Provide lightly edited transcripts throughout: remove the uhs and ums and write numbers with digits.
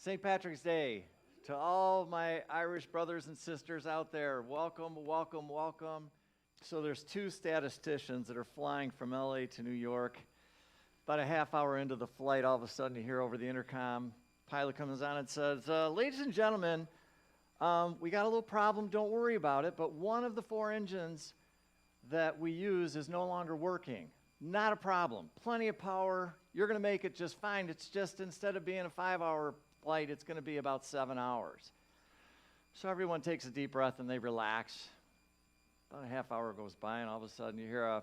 St. Patrick's Day to all my Irish brothers and sisters out there. Welcome, welcome, welcome. So there's two statisticians that are flying from LA to New York. About a half hour into the flight, all of a sudden you hear over the intercom, pilot comes on and says, ladies and gentlemen, we got a little problem, don't worry about it, but one of the four engines that we use is no longer working. Not a problem, plenty of power, you're gonna make it just fine. It's just instead of being a 5-hour flight, it's gonna be about 7 hours. So everyone takes a deep breath and they relax. About a half hour goes by and all of a sudden you hear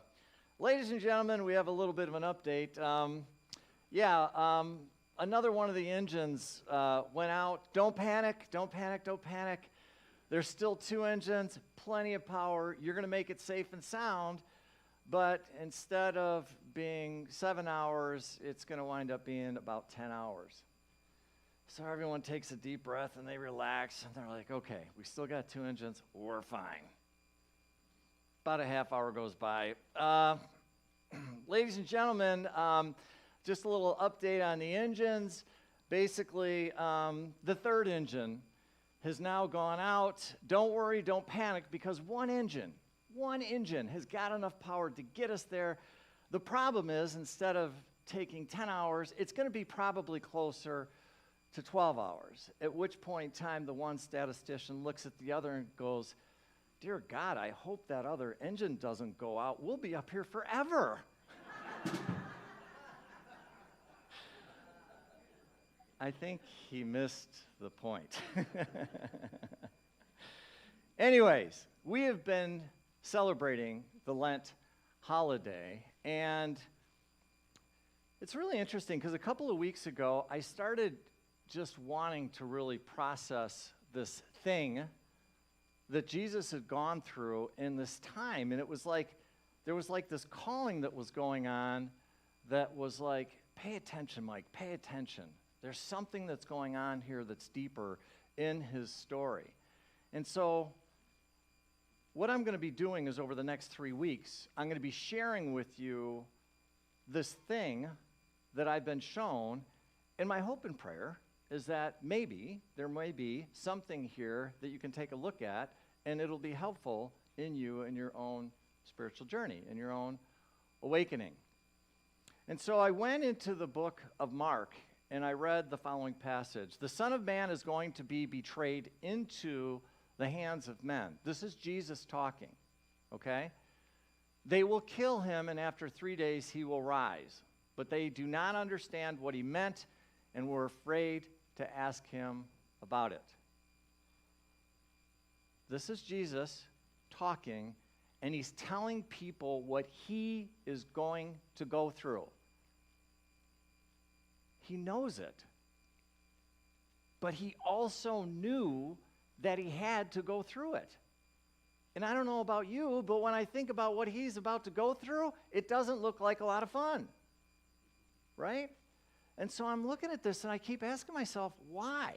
ladies and gentlemen, we have a little bit of an update. Another one of the engines went out. Don't panic, don't panic, don't panic. There's still two engines, plenty of power. You're gonna make it safe and sound, but instead of being 7 hours, it's gonna wind up being about 10 hours. So everyone takes a deep breath and they relax and they're like, okay, we still got two engines, we're fine. About a half hour goes by. Ladies and gentlemen, just a little update on the engines. Basically, the third engine has now gone out. Don't worry, don't panic, because one engine has got enough power to get us there. The problem is, instead of taking 10 hours, it's gonna be probably closer to 12 hours, at which point in time the one statistician looks at the other and goes, dear God, I hope that other engine doesn't go out. We'll be up here forever. I think he missed the point. Anyways, we have been celebrating the Lent holiday, and it's really interesting because a couple of weeks ago, I started just wanting to really process this thing that Jesus had gone through in this time. And it was like, there was like this calling that was going on that was like, pay attention, Mike, pay attention. There's something that's going on here that's deeper in his story. And so what I'm gonna be doing is over the next 3 weeks, I'm gonna be sharing with you this thing that I've been shown, and my hope and prayer is that maybe there may be something here that you can take a look at, and it'll be helpful in you in your own spiritual journey, in your own awakening. And so I went into the book of Mark, and I read the following passage. The Son of Man is going to be betrayed into the hands of men. This is Jesus talking, okay? They will kill him, and after 3 days he will rise. But they do not understand what he meant and were afraid to ask him about it. This is Jesus talking, and he's telling people what he is going to go through. He knows it, but he also knew that he had to go through it. And I don't know about you, but when I think about what he's about to go through, it doesn't look like a lot of fun, right? And so I'm looking at this and I keep asking myself, why?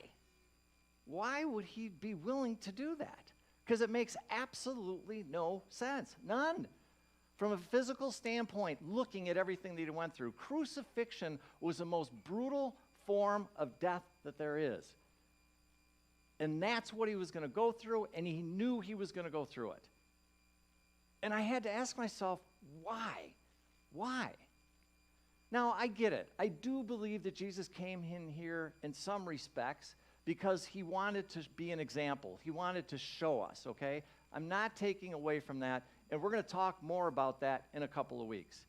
Why would he be willing to do that? Because it makes absolutely no sense, none. From a physical standpoint, looking at everything that he went through, crucifixion was the most brutal form of death that there is. And that's what he was gonna go through, and he knew he was gonna go through it. And I had to ask myself, why? Why? Now, I get it. I do believe that Jesus came in here in some respects because he wanted to be an example. He wanted to show us, okay? I'm not taking away from that, and we're going to talk more about that in a couple of weeks.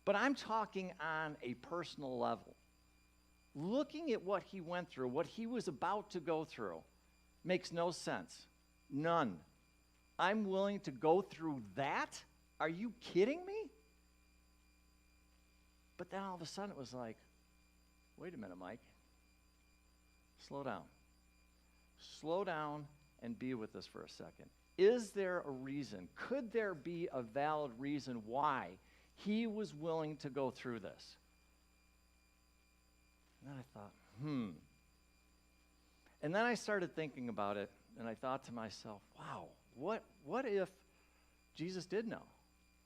But I'm talking on a personal level. Looking at what he went through, what he was about to go through, makes no sense. None. I'm willing to go through that? Are you kidding me? But then all of a sudden it was like, wait a minute, Mike. Slow down. Slow down and be with us for a second. Is there a reason? Could there be a valid reason why he was willing to go through this? And then I thought, And then I started thinking about it, and I thought to myself, wow, what if Jesus did know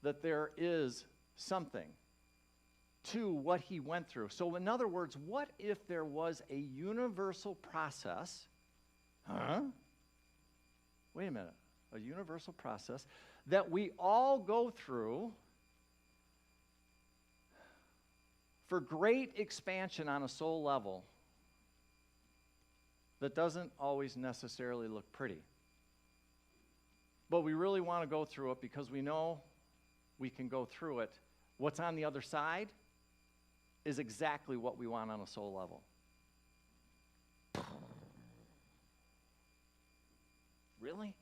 that there is something to what he went through. So in other words, what if there was a universal process? Wait a minute. A universal process that we all go through for great expansion on a soul level that doesn't always necessarily look pretty. But we really want to go through it because we know we can go through it. What's on the other side is exactly what we want on a soul level. Really?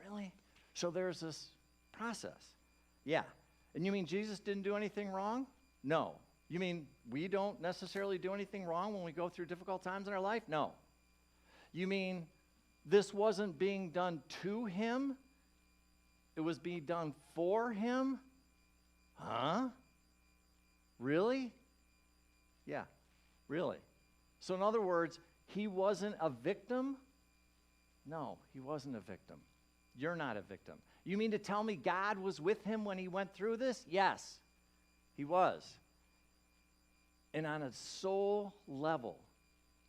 Really? So there's this process. Yeah. And you mean Jesus didn't do anything wrong? No. You mean we don't necessarily do anything wrong when we go through difficult times in our life? No. You mean this wasn't being done to him? It was being done for him? Huh? Really? Yeah, really. So in other words, he wasn't a victim? No, he wasn't a victim. You're not a victim. You mean to tell me God was with him when he went through this? Yes, he was. And on a soul level,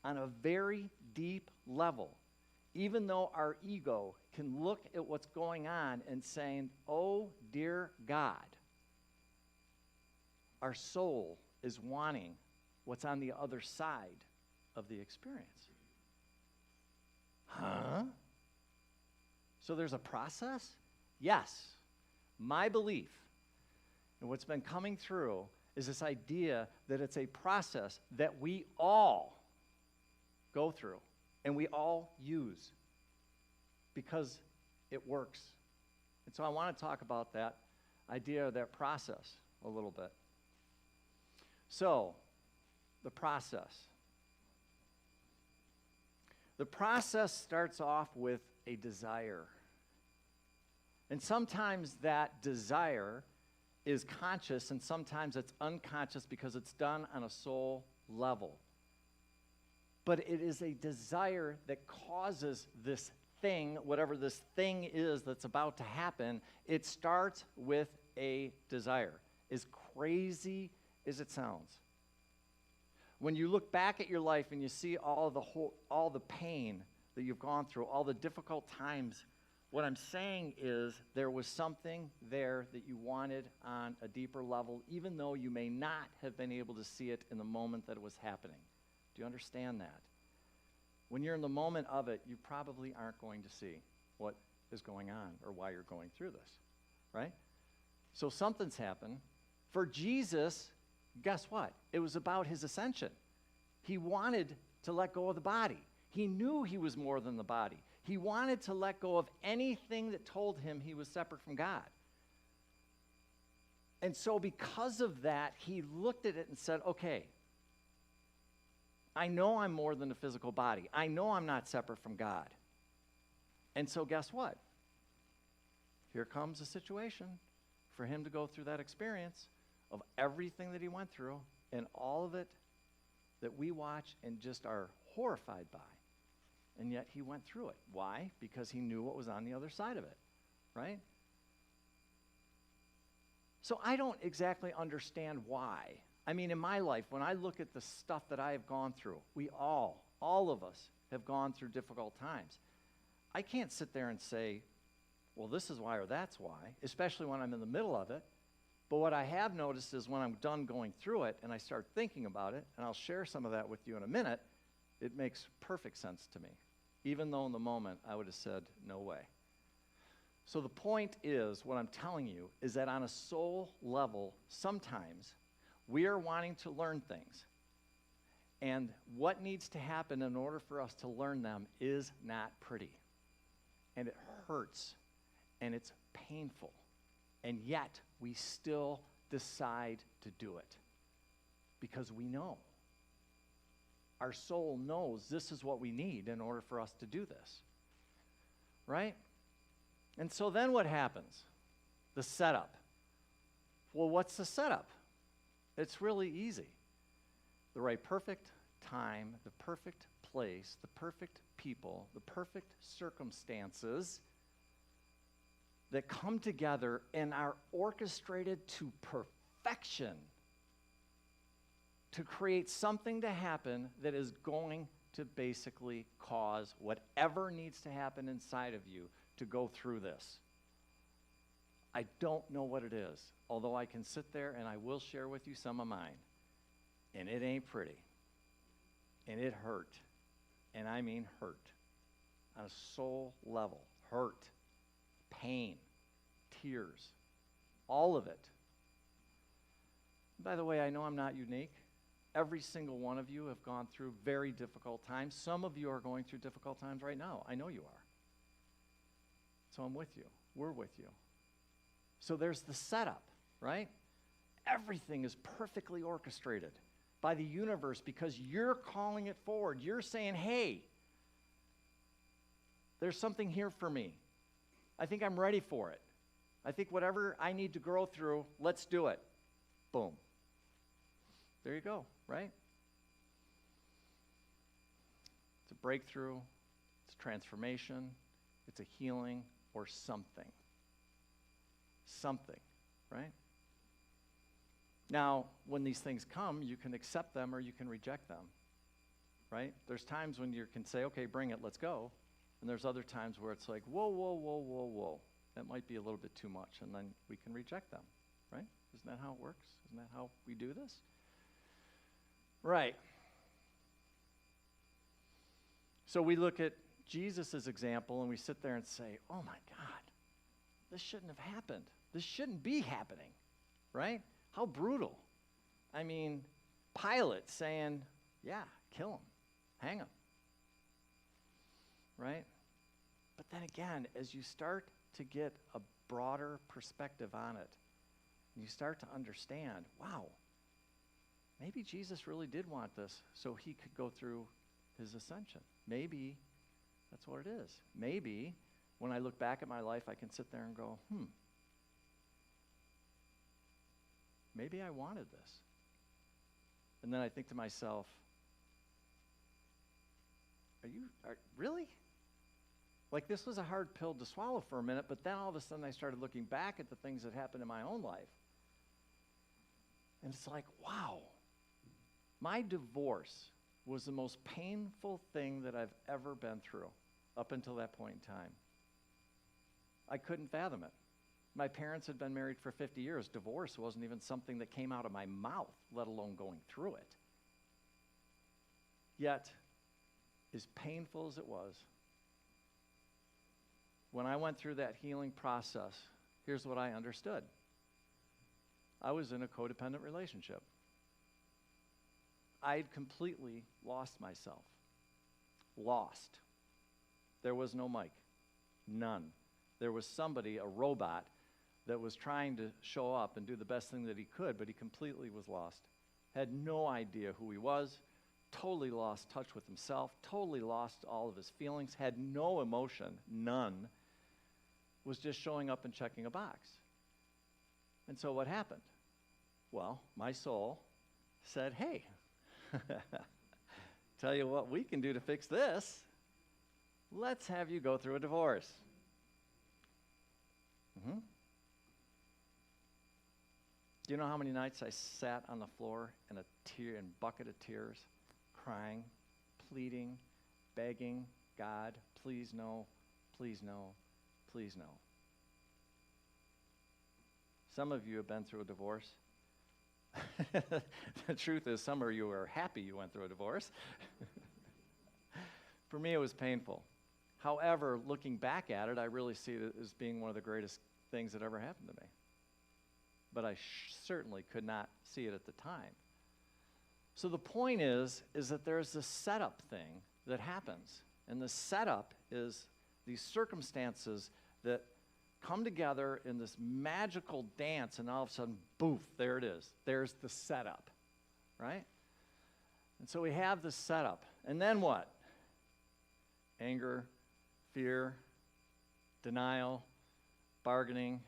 on a very deep level, even though our ego can look at what's going on and saying, oh, dear God, our soul is wanting what's on the other side of the experience. Huh? So there's a process? Yes. My belief, and what's been coming through, is this idea that it's a process that we all go through and we all use because it works. And so I want to talk about that idea of that process a little bit. So, the process. The process starts off with a desire. And sometimes that desire is conscious and sometimes it's unconscious because it's done on a soul level. But it is a desire that causes this thing, whatever this thing is that's about to happen. It starts with a desire. As crazy as it sounds. When you look back at your life and you see all the pain that you've gone through, all the difficult times, what I'm saying is there was something there that you wanted on a deeper level, even though you may not have been able to see it in the moment that it was happening. Do you understand that? When you're in the moment of it, you probably aren't going to see what is going on or why you're going through this, right? So something's happened. For Jesus, guess what? It was about his ascension. He wanted to let go of the body. He knew he was more than the body. He wanted to let go of anything that told him he was separate from God. And so because of that, he looked at it and said, okay, I know I'm more than a physical body. I know I'm not separate from God. And so guess what? Here comes a situation for him to go through that experience of everything that he went through and all of it that we watch and just are horrified by. And yet he went through it. Why? Because he knew what was on the other side of it, right? So I don't exactly understand why. I mean, in my life, when I look at the stuff that I have gone through, we all of us have gone through difficult times. I can't sit there and say, well, this is why or that's why, especially when I'm in the middle of it. But what I have noticed is when I'm done going through it and I start thinking about it, and I'll share some of that with you in a minute, it makes perfect sense to me, even though in the moment I would have said, no way. So the point is, what I'm telling you is that on a soul level, sometimes we are wanting to learn things. And what needs to happen in order for us to learn them is not pretty. And it hurts. And it's painful. And yet, we still decide to do it. Because we know. Our soul knows this is what we need in order for us to do this. Right? And so then what happens? The setup. Well, what's the setup? It's really easy. The right perfect time, the perfect place, the perfect people, the perfect circumstances that come together and are orchestrated to perfection to create something to happen that is going to basically cause whatever needs to happen inside of you to go through this. I don't know what it is, although I can sit there and I will share with you some of mine. And it ain't pretty. And it hurt. And I mean hurt. On a soul level. Hurt. Pain. Tears. All of it. By the way, I know I'm not unique. Every single one of you have gone through very difficult times. Some of you are going through difficult times right now. I know you are. So I'm with you. We're with you. So there's the setup, right? Everything is perfectly orchestrated by the universe because you're calling it forward. You're saying, hey, there's something here for me. I think I'm ready for it. I think whatever I need to grow through, let's do it. Boom. There you go, right? It's a breakthrough, it's a transformation, it's a healing, or something. Something, right? Now, when these things come, you can accept them or you can reject them, right? There's times when you can say, okay, bring it, let's go. And there's other times where it's like, whoa, whoa, whoa, whoa, whoa. That might be a little bit too much, and then we can reject them, right? Isn't that how it works? Isn't that how we do this? Right. So we look at Jesus' example and we sit there and say, oh my God, this shouldn't have happened. This shouldn't be happening, right? How brutal. I mean, Pilate saying, yeah, kill him, hang him, right? But then again, as you start to get a broader perspective on it, you start to understand, wow, maybe Jesus really did want this so he could go through his ascension. Maybe that's what it is. Maybe when I look back at my life, I can sit there and go, maybe I wanted this. And then I think to myself, really? Like, this was a hard pill to swallow for a minute, but then all of a sudden I started looking back at the things that happened in my own life. And it's like, wow, my divorce was the most painful thing that I've ever been through up until that point in time. I couldn't fathom it. My parents had been married for 50 years. Divorce wasn't even something that came out of my mouth, let alone going through it. Yet, as painful as it was, when I went through that healing process, here's what I understood. I was in a codependent relationship. I'd completely lost myself. Lost. There was no Mike. None. There was somebody, a robot, that was trying to show up and do the best thing that he could, but he completely was lost. Had no idea who he was, totally lost touch with himself, totally lost all of his feelings, had no emotion, none, was just showing up and checking a box. And so what happened? Well, my soul said, hey, tell you what we can do to fix this. Let's have you go through a divorce. Do you know how many nights I sat on the floor in a bucket of tears, crying, pleading, begging God, please no, please no, please no. Some of you have been through a divorce. The truth is, some of you are happy you went through a divorce. For me, it was painful. However, looking back at it, I really see it as being one of the greatest things that ever happened to me. But I certainly could not see it at the time. So the point is that there's this setup thing that happens. And the setup is these circumstances that come together in this magical dance, and all of a sudden, boof, there it is. There's the setup, right? And so we have this setup. And then what? Anger, fear, denial, bargaining.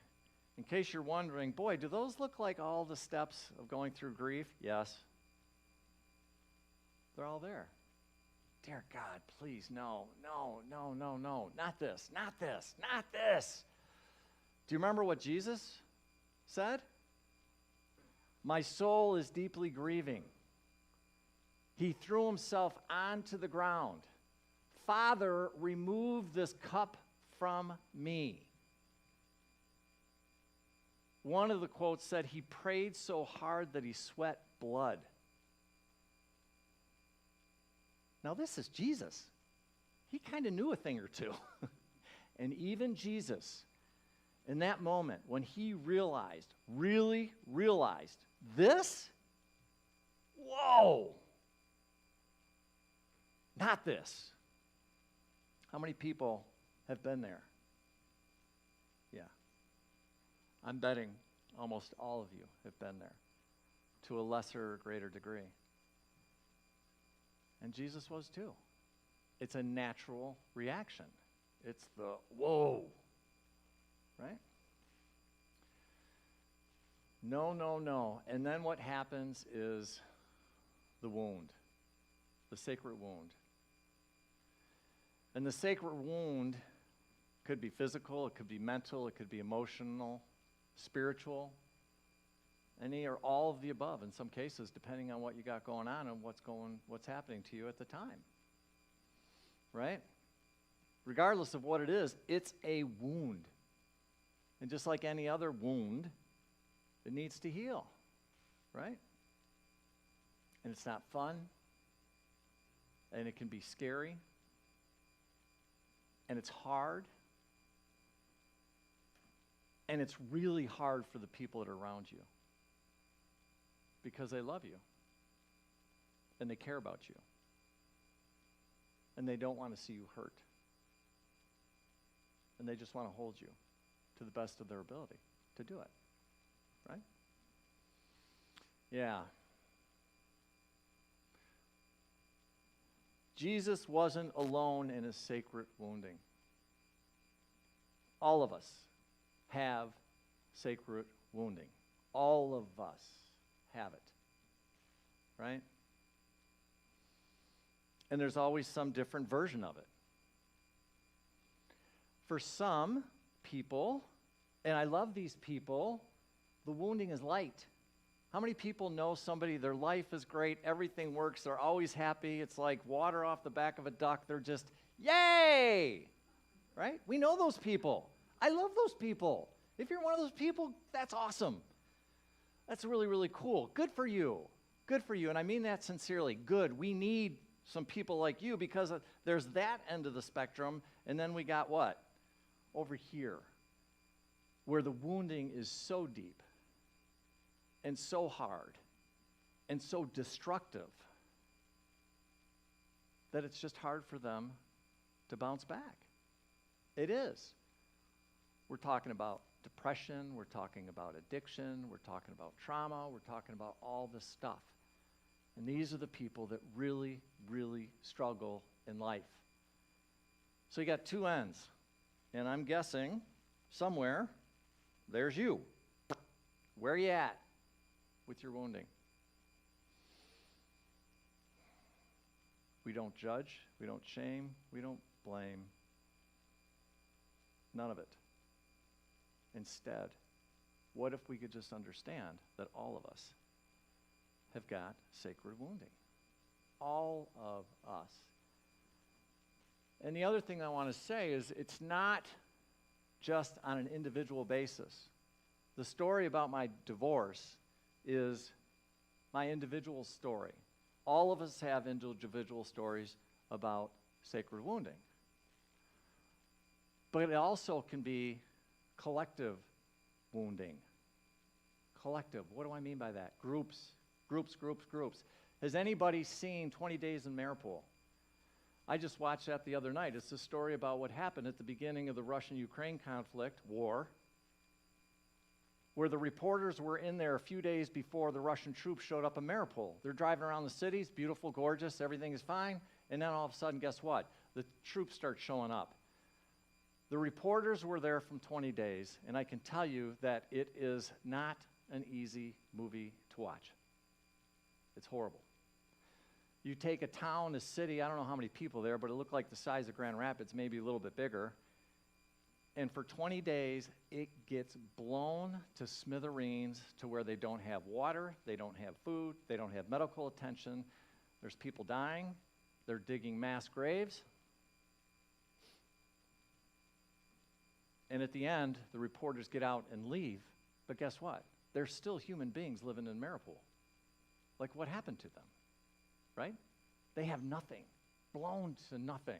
In case you're wondering, boy, do those look like all the steps of going through grief? Yes. They're all there. Dear God, please, no, no, no, no, no, not this, not this, not this. Do you remember what Jesus said? My soul is deeply grieving. He threw himself onto the ground. Father, remove this cup from me. One of the quotes said he prayed so hard that he sweat blood. Now, this is Jesus. He kind of knew a thing or two. And even Jesus, in that moment, when he really realized, this? Whoa! Not this. How many people have been there? Yeah. I'm betting almost all of you have been there to a lesser or greater degree. And Jesus was too. It's a natural reaction. It's the whoa, right? No. And then what happens is the wound, the sacred wound. And the sacred wound could be physical, it could be mental, it could be emotional, spiritual, any or all of the above in some cases, depending on what you got going on and what's happening to you at the time. Right? Regardless of what it is, it's a wound. And just like any other wound, it needs to heal. Right? And it's not fun. And it can be scary. And it's hard. And it's really hard for the people that are around you. Because they love you. And they care about you. And they don't want to see you hurt. And they just want to hold you to the best of their ability to do it. Right? Yeah. Jesus wasn't alone in his sacred wounding. All of us have sacred wounding. All of us have it. Right? And there's always some different version of it. For some people, and I love these people, the wounding is light. How many people know somebody, their life is great, everything works, they're always happy, it's like water off the back of a duck, they're just, yay! Right? We know those people. I love those people. If you're one of those people, that's awesome. That's really, really cool. Good for you. Good for you. And I mean that sincerely. Good. We need some people like you because there's that end of the spectrum. And then we got what? Over here, where the wounding is so deep and so hard and so destructive that it's just hard for them to bounce back. It is. We're talking about depression, we're talking about addiction, we're talking about trauma, we're talking about all this stuff. And these are the people that really, really struggle in life. So you got two ends. And I'm guessing somewhere there's you. Where are you at with your wounding? We don't judge, we don't shame, we don't blame. None of it. Instead, what if we could just understand that all of us have got sacred wounding? All of us. And the other thing I want to say is it's not just on an individual basis. The story about my divorce is my individual story. All of us have individual stories about sacred wounding. But it also can be collective wounding. Collective, what do I mean by that? Groups. Has anybody seen 20 Days in Mariupol? I just watched that the other night. It's a story about what happened at the beginning of the Russian-Ukraine conflict, war, where the reporters were in there a few days before the Russian troops showed up in Mariupol. They're driving around the cities, beautiful, gorgeous, everything is fine, and then all of a sudden, guess what? The troops start showing up. The reporters were there from 20 days, and I can tell you that it is not an easy movie to watch. It's horrible. You take a town, a city, I don't know how many people there, but it looked like the size of Grand Rapids, maybe a little bit bigger. And for 20 days, it gets blown to smithereens to where they don't have water, they don't have food, they don't have medical attention. There's people dying. They're digging mass graves. And at the end, the reporters get out and leave. But guess what? There's still human beings living in Mariupol. Like, what happened to them? Right? They have nothing. Blown to nothing.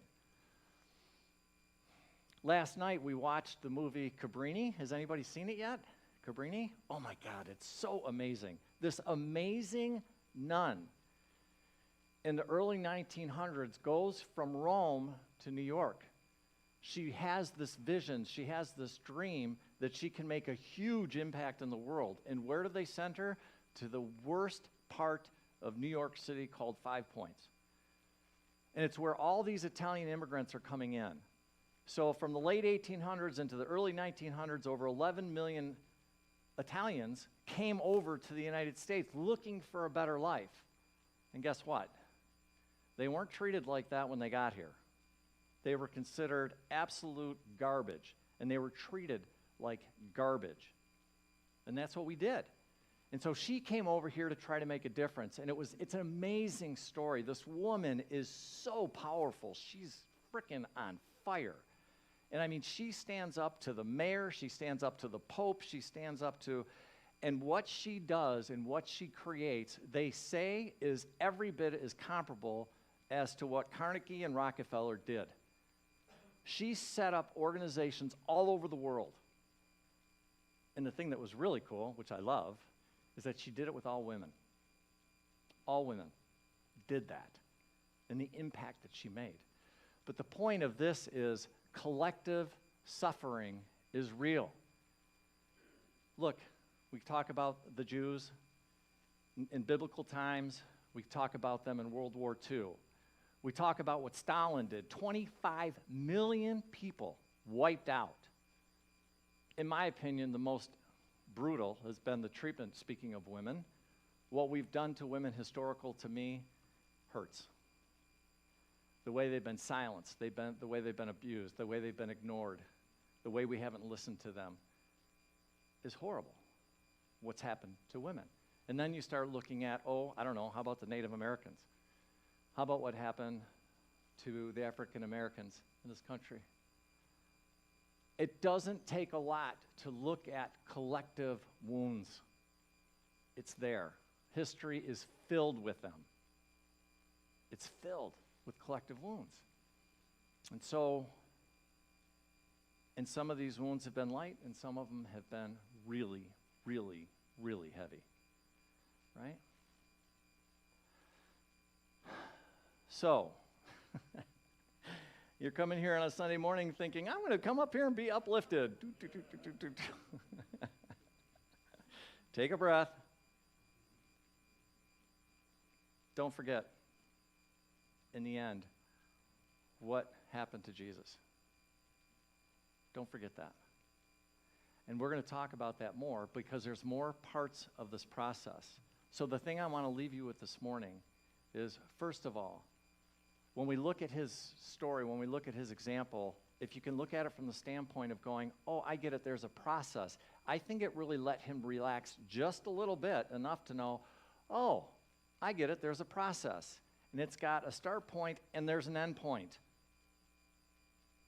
Last night, we watched the movie Cabrini. Has anybody seen it yet? Cabrini? Oh my God, it's so amazing. This amazing nun in the early 1900s goes from Rome to New York. She has this vision, she has this dream that she can make a huge impact in the world. And where do they send her? To the worst part of New York City called Five Points. And it's where all these Italian immigrants are coming in. So from the late 1800s into the early 1900s, over 11 million Italians came over to the United States looking for a better life. And guess what? They weren't treated like that when they got here. They were considered absolute garbage, and they were treated like garbage. And that's what we did. And so she came over here to try to make a difference, and it's an amazing story. This woman is so powerful. She's freaking on fire. And I mean, she stands up to the mayor, she stands up to the Pope, she stands up to, and what she does and what she creates, they say is every bit as comparable as to what Carnegie and Rockefeller did. She set up organizations all over the world. And the thing that was really cool, which I love, is that she did it with all women. All women did that, and the impact that she made. But the point of this is collective suffering is real. Look, we talk about the Jews in biblical times. We talk about them in World War II. We talk about what Stalin did. 25 million people wiped out. In my opinion, the most brutal has been the treatment, speaking of women. What we've done to women, historical to me, hurts. The way they've been silenced, the way they've been abused, the way they've been ignored, the way we haven't listened to them is horrible. What's happened to women. And then you start looking at, how about the Native Americans? How about what happened to the African Americans in this country? It doesn't take a lot to look at collective wounds. It's there. History is filled with them. It's filled with collective wounds. And so, and some of these wounds have been light, and some of them have been really, really, really heavy. Right? So, you're coming here on a Sunday morning thinking, I'm going to come up here and be uplifted. Take a breath. Don't forget, in the end, what happened to Jesus. Don't forget that. And we're going to talk about that more because there's more parts of this process. So the thing I want to leave you with this morning is, first of all, when we look at his story, when we look at his example, if you can look at it from the standpoint of going, I get it, there's a process, I think it really let him relax just a little bit, enough to know, I get it, there's a process. And it's got a start point and there's an end point.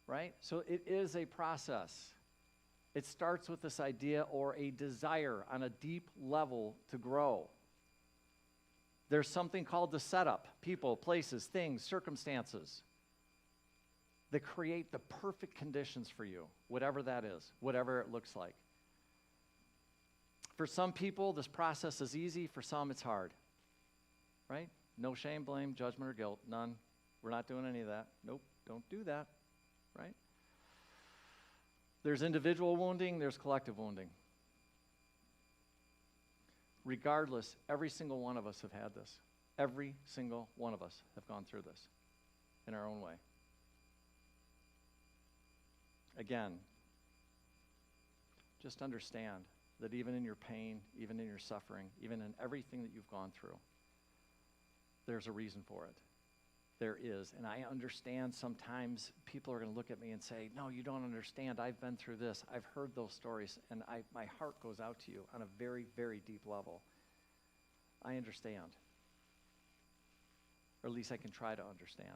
Right? So it is a process. It starts with this idea or a desire on a deep level to grow. There's something called the setup, people, places, things, circumstances that create the perfect conditions for you, whatever that is, whatever it looks like. For some people, this process is easy. For some, it's hard, right? No shame, blame, judgment, or guilt, none. We're not doing any of that. Nope, don't do that, right? There's individual wounding, there's collective wounding. Regardless, every single one of us have had this. Every single one of us have gone through this in our own way. Again, just understand that even in your pain, even in your suffering, even in everything that you've gone through, there's a reason for it. There is. And I understand sometimes people are going to look at me and say, no, you don't understand. I've been through this. I've heard those stories. And my heart goes out to you on a very, very deep level. I understand. or at least I can try to understand.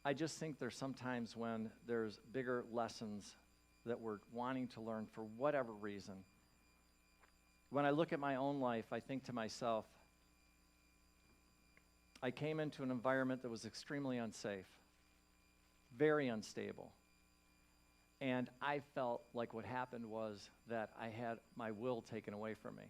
I just think there's sometimes when there's bigger lessons that we're wanting to learn for whatever reason. When I look at my own life, I think to myself, I came into an environment that was extremely unsafe, very unstable. And I felt like what happened was that I had my will taken away from me.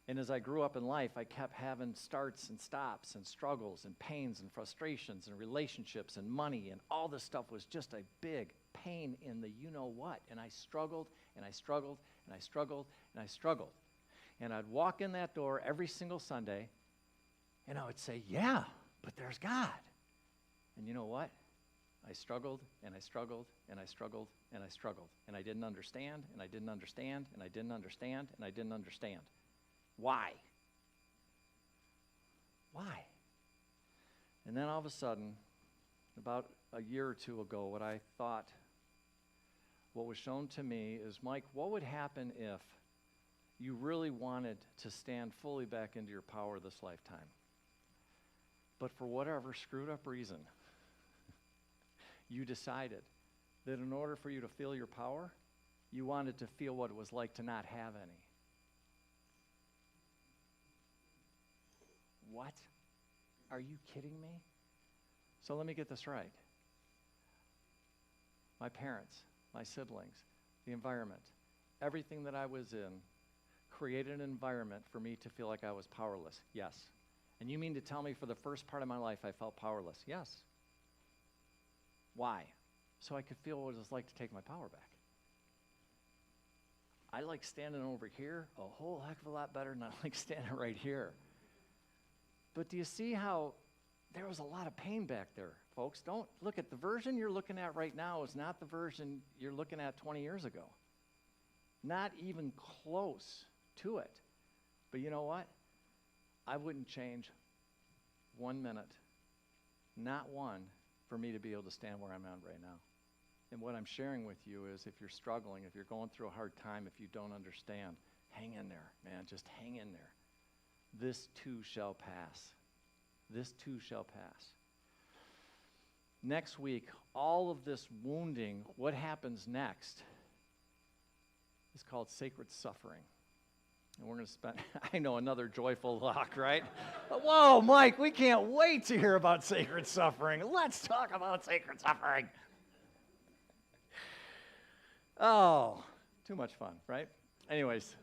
And as I grew up in life, I kept having starts and stops and struggles and pains and frustrations and relationships and money, and all this stuff was just a big pain in the you-know-what. And I struggled and I struggled and I struggled and I struggled. And I'd walk in that door every single Sunday and I would say, yeah, but there's God. And you know what? I struggled and I struggled and I struggled and I struggled. And I didn't understand and I didn't understand and I didn't understand and I didn't understand. Why? Why? And then all of a sudden, about a year or two ago, what was shown to me is, Mike, what would happen if you really wanted to stand fully back into your power this lifetime? But for whatever screwed up reason, you decided that in order for you to feel your power, you wanted to feel what it was like to not have any. What? Are you kidding me? So let me get this right. My parents, my siblings, the environment, everything that I was in created an environment for me to feel like I was powerless. Yes. And you mean to tell me for the first part of my life I felt powerless? Yes. Why? So I could feel what it was like to take my power back. I like standing over here a whole heck of a lot better than I like standing right here. But do you see how there was a lot of pain back there, folks? Don't look at the version you're looking at right now is not the version you're looking at 20 years ago. Not even close to it. But you know what? I wouldn't change 1 minute, not one, for me to be able to stand where I'm at right now. And what I'm sharing with you is if you're struggling, if you're going through a hard time, if you don't understand, hang in there, man. Just hang in there. This too shall pass. This too shall pass. Next week, all of this wounding, what happens next is called sacred suffering. And we're going to spend, I know, another joyful lock, right? Whoa, Mike, we can't wait to hear about sacred suffering. Let's talk about sacred suffering. Oh, too much fun, right? Anyways,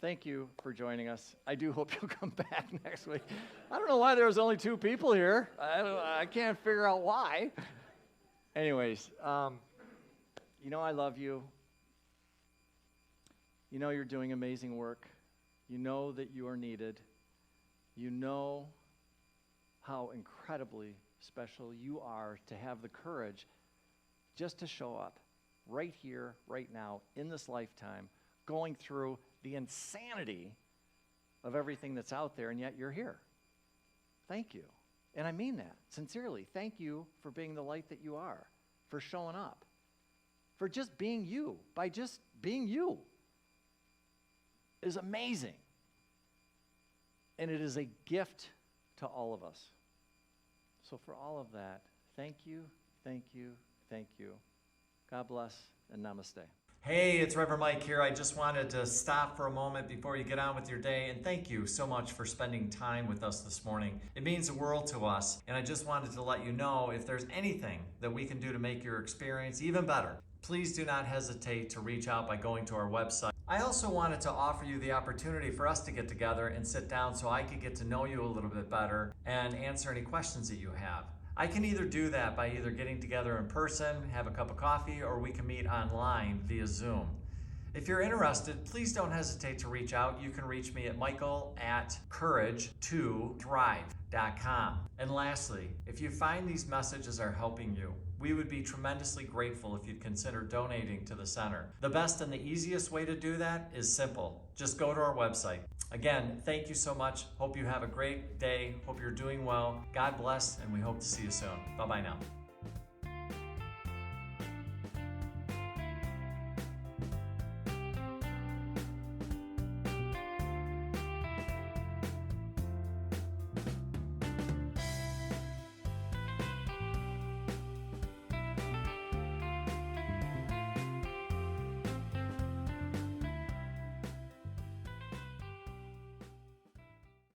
thank you for joining us. I do hope you'll come back next week. I don't know why there was only 2 people here. I can't figure out why. Anyways, you know I love you. You know you're doing amazing work. You know that you are needed. You know how incredibly special you are to have the courage just to show up right here, right now, in this lifetime, going through the insanity of everything that's out there, and yet you're here. Thank you. And I mean that sincerely. Thank you for being the light that you are, for showing up, for just being you, by just being you. Is amazing. And it is a gift to all of us. So for all of that, thank you, thank you, thank you. God bless and namaste. Hey, it's Reverend Mike here. I just wanted to stop for a moment before you get on with your day and thank you so much for spending time with us this morning. It means the world to us, and I just wanted to let you know if there's anything that we can do to make your experience even better, please do not hesitate to reach out by going to our website. I also wanted to offer you the opportunity for us to get together and sit down so I could get to know you a little bit better and answer any questions that you have. I can either do that by either getting together in person, have a cup of coffee, or we can meet online via Zoom. If you're interested, please don't hesitate to reach out. You can reach me at michael@courage2thrive.com. And lastly, if you find these messages are helping you, we would be tremendously grateful if you'd consider donating to the center. The best and the easiest way to do that is simple. Just go to our website. Again, thank you so much. Hope you have a great day. Hope you're doing well. God bless, and we hope to see you soon. Bye-bye now.